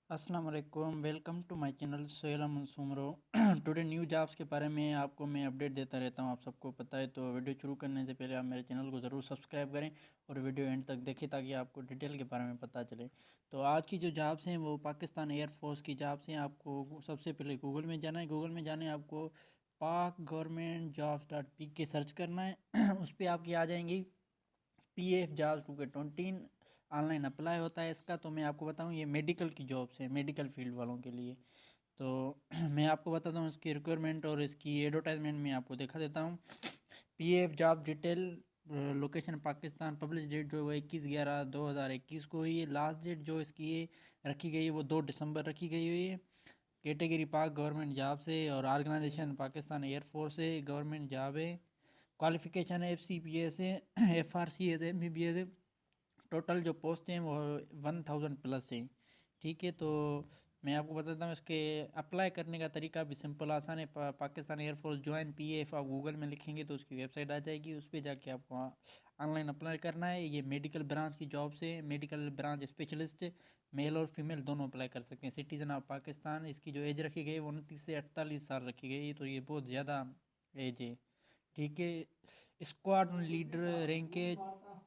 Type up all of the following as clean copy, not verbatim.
अस्सलाम वालेकुम, welcome to my channel Sohail Mansoomro. Today new jobs के बारे में आपको मैं अपडेट देता रहता हूं, आप सबको पता है। तो वीडियो शुरू करने से पहले आप मेरे चैनल को ज़रूर सब्सक्राइब करें और वीडियो एंड तक देखें ताकि आपको डिटेल के बारे में पता चले। तो आज की जो जॉब्स हैं वो पाकिस्तान एयरफोर्स की जॉब्स हैं। आपको सबसे पहले गूगल में जाना है। गूगल में जाने आपको पाक गवर्नमेंट जॉब्स डॉट पी के सर्च करना है। उस पर आपकी आ जाएंगी PF jobs 2K20 online apply होता है इसका। तो मैं आपको बताऊं, ये मेडिकल की जॉब्स है, मेडिकल फील्ड वालों के लिए। तो मैं आपको बताता हूँ इसकी रिक्वायरमेंट और इसकी एडवर्टाइजमेंट में आपको दिखा देता हूँ। PF job detail, location Pakistan, publish date जो है 21/11/2021 को हुई है। लास्ट डेट जो इसकी रखी गई है वो 2 दिसंबर रखी गई हुई है। कैटेगरी पाक गवर्नमेंट जॉब से और ऑर्गेनाइजेशन पाकिस्तान एयरफोर्स है, गवर्नमेंट जॉब है। क्वालिफिकेशन है FCPS है, FRCS है, MBBS है। टोटल जो पोस्ट हैं वो 1000 प्लस हैं। ठीक है, तो मैं आपको बताता हूँ इसके अप्लाई करने का तरीका भी सिंपल आसान है। पाकिस्तान एयरफोर्स ज्वाइन PF आप गूगल में लिखेंगे तो उसकी वेबसाइट आ जाएगी, उस पर जाके आपको ऑनलाइन अप्लाई करना है। ये मेडिकल ब्रांच की जॉब से, मेडिकल ब्रांच स्पेशलिस्ट मेल और फीमेल दोनों अप्लाई कर सकते हैं। सिटीज़न ऑफ पाकिस्तान, इसकी जो एज रखी गई है वो 29 से 48 साल रखी गई है, तो ये बहुत ज़्यादा एज है। ठीक है, स्क्वाड लीडर रैंक है।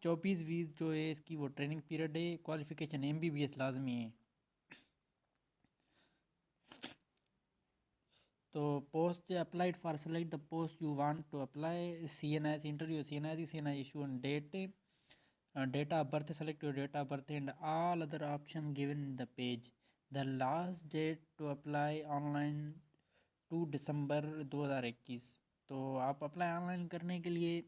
24 वीक जो है इसकी वो ट्रेनिंग पीरियड है। क्वालिफिकेशन MBBS लाजमी है। तो post applied for select the post you want to apply. CNIS interview, CNIS issue and date, date of birth, select your date of birth and all other option given in the page. The last date to apply online 2 दिसंबर 2021। तो आप apply online करने के लिए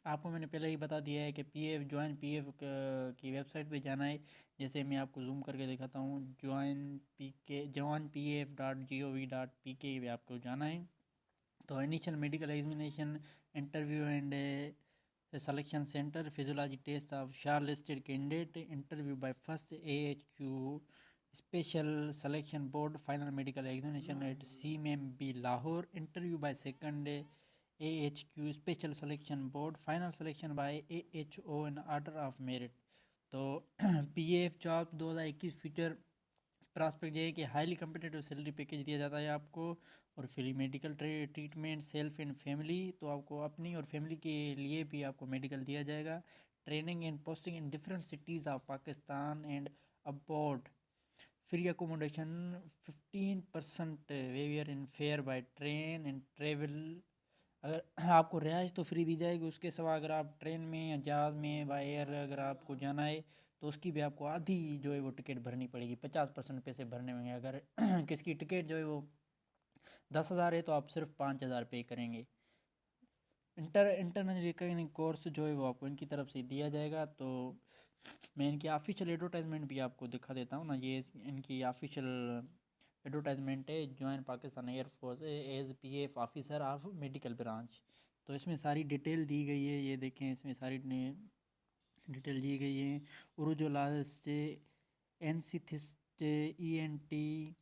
आपको मैंने पहले ही बता दिया है कि PF ज्वाइन PF की वेबसाइट पे जाना है। जैसे मैं आपको जूम करके दिखाता हूँ, joinpf.gov.pk पे आपको जाना है। तो initial medical examination, interview and selection center, physiology test of shortlisted candidate, interview by first AHQ special selection board, final medical examination at CMB Lahore, interview by second AHQ special selection board, final selection by AHO in order of merit। तो PF job 2021 future prospect ये है कि highly competitive salary package दिया जाता है आपको, और free medical treatment, self and family. तो आपको अपनी और फैमिली के लिए भी आपको मेडिकल दिया जाएगा। Training and posting in different cities of Pakistan and abroad. Free accommodation 15% waiver in fair by train and travel. अगर आपको रिहाइश तो फ्री दी जाएगी, उसके सिवा अगर आप ट्रेन में या जहाज़ में बाय एयर अगर आपको जाना है तो उसकी भी आपको आधी जो है वो टिकट भरनी पड़ेगी। 50% पैसे भरने होंगे। अगर किसकी टिकट जो है वो 10,000 है तो आप सिर्फ 5,000 पे करेंगे। इंटरनल रिकग्निशन कोर्स जो है वो आपको इनकी तरफ से दिया जाएगा। तो मैं इनकी ऑफिशियल एडवर्टाइजमेंट भी आपको दिखा देता हूँ ना। ये इनकी ऑफिशियल एडवर्टाइजमेंट है, join Pakistan air force as PF officer of medical branch. तो इसमें सारी डिटेल दी गई है, ये देखें, इसमें सारी डिटेल दी गई है। उर्जोलास्ट, एनसीथिस्ट, ENT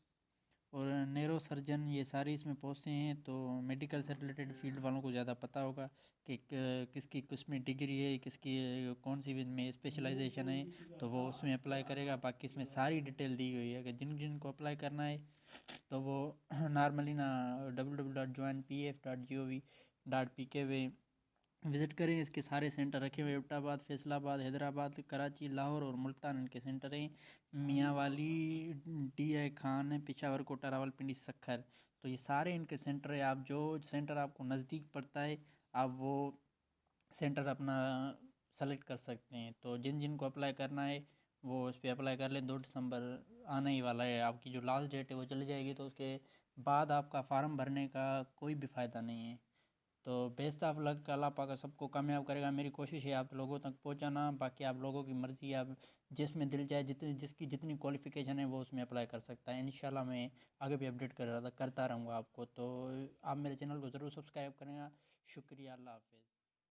और नेरो सर्जन, ये सारी इसमें पोस्टें हैं। तो मेडिकल से रिलेटेड फील्ड वालों को ज़्यादा पता होगा कि किसकी किसमें डिग्री है, किसकी कौन सी में स्पेशलाइजेशन है, तो वो उसमें अप्लाई करेगा। बाकी इसमें सारी डिटेल दी गई है कि जिन जिन को अप्लाई करना है तो वो नॉर्मली ना www.joinpf.gov.pk पे विज़िट करें। इसके सारे सेंटर रखे हुए एबटाबाद, फैसलाबाद, हैदराबाद, कराची, लाहौर और मुल्तान इनके सेंटर हैं। मियांवाली, DI खान, पेशावर, कोटा, रावलपिंडी, सक्खर। तो ये सारे इनके सेंटर है। आप जो सेंटर आपको नज़दीक पड़ता है आप वो सेंटर अपना सेलेक्ट कर सकते हैं। तो जिन जिन को अप्लाई करना है वो इस पर अप्लाई कर लें। 2 दिसंबर आने ही वाला है, आपकी जो लास्ट डेट है वो चली जाएगी, तो उसके बाद आपका फार्म भरने का कोई भी फ़ायदा नहीं है। तो बेस्ट ऑफ लक, अल्लाह पाक सबको कामयाब करेगा। मेरी कोशिश है आप लोगों तक पहुंचाना, बाकी आप लोगों की मर्ज़ी है। आप जिसमें दिल चाहे, जिसकी जितनी क्वालिफ़िकेशन है वो उसमें अप्लाई कर सकता है। इंशाल्लाह मैं आगे भी अपडेट करता रहूँगा आपको। तो आप मेरे चैनल को ज़रूर सब्सक्राइब करेंगे। शुक्रिया, अल्लाह हाफ़िज़।